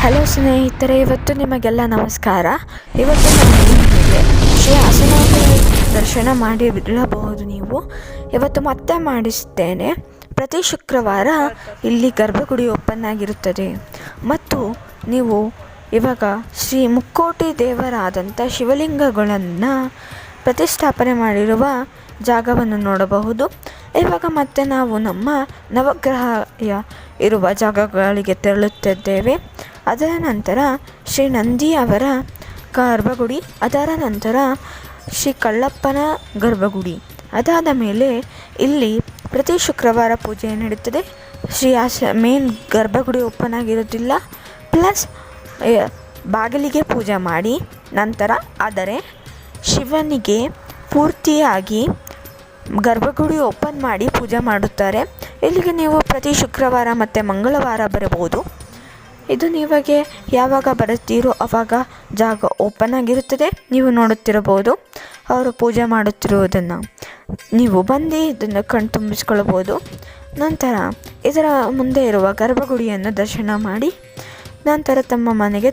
Hello ಸ್ನೇಹಿತರೆ, ಇವತ್ತು ನಿಮಗೆಲ್ಲ ನಮಸ್ಕಾರ. ಇವತ್ತು ನಾನು ನಿಮಗೆ ಶ್ರೀ ಹಾಸನಾಂಬೆಯ ದರ್ಶನ ಮಾಡಿರಬಹುದು. ನೀವು ಇವತ್ತು ಮತ್ತೆ ಮಾಡಿಸುತ್ತೇನೆ. ಪ್ರತಿ ಶುಕ್ರವಾರ ಇಲ್ಲಿ ಗರ್ಭಗುಡಿ ಓಪನ್ ಆಗಿರುತ್ತದೆ ಮತ್ತು ನೀವು ಇವಾಗ ಶ್ರೀ ಮುಕ್ಕೋಟಿ ದೇವರಾದಂಥ ಶಿವಲಿಂಗಗಳನ್ನು ಪ್ರತಿಷ್ಠಾಪನೆ ಮಾಡಿರುವ ಜಾಗವನ್ನು ನೋಡಬಹುದು. ಇವಾಗ ಮತ್ತೆ ನಾವು ನಮ್ಮ ನವಗ್ರಹ ಇರುವ ಜಾಗಗಳಿಗೆ ತೆರಳುತ್ತಿದ್ದೇವೆ. ಅದರ ನಂತರ ಶ್ರೀ ನಂದಿ ಅವರ ಗರ್ಭಗುಡಿ, ಅದರ ನಂತರ ಶ್ರೀ ಕಳ್ಳಪ್ಪನ ಗರ್ಭಗುಡಿ. ಅದಾದ ಮೇಲೆ ಇಲ್ಲಿ ಪ್ರತಿ ಶುಕ್ರವಾರ ಪೂಜೆ ನಡೀತದೆ. ಮೇನ್ ಗರ್ಭಗುಡಿ ಓಪನ್ ಆಗಿರೋದಿಲ್ಲ, ಪ್ಲಸ್ ಬಾಗಿಲಿಗೆ ಪೂಜೆ ಮಾಡಿ ನಂತರ ಆದರೆ ಶಿವನಿಗೆ ಪೂರ್ತಿಯಾಗಿ ಗರ್ಭಗುಡಿ ಓಪನ್ ಮಾಡಿ ಪೂಜೆ ಮಾಡುತ್ತಾರೆ. ಇಲ್ಲಿಗೆ ನೀವು ಪ್ರತಿ ಶುಕ್ರವಾರ ಮತ್ತು ಮಂಗಳವಾರ ಬರಬಹುದು. ಇದು ನೀವಾಗೆ ಯಾವಾಗ ಬರುತ್ತೀರೋ ಆವಾಗ ಜಾಗ ಓಪನ್ ಆಗಿರುತ್ತದೆ. ನೀವು ನೋಡುತ್ತಿರಬಹುದು ಅವರು ಪೂಜೆ ಮಾಡುತ್ತಿರುವುದನ್ನು. ನೀವು ಬಂದು ಇದನ್ನು ಕಣ್ತುಂಬಿಸ್ಕೊಳ್ಬೋದು. ನಂತರ ಇದರ ಮುಂದೆ ಇರುವ ಗರ್ಭಗುಡಿಯನ್ನು ದರ್ಶನ ಮಾಡಿ ನಂತರ ತಮ್ಮ ಮನೆಗೆ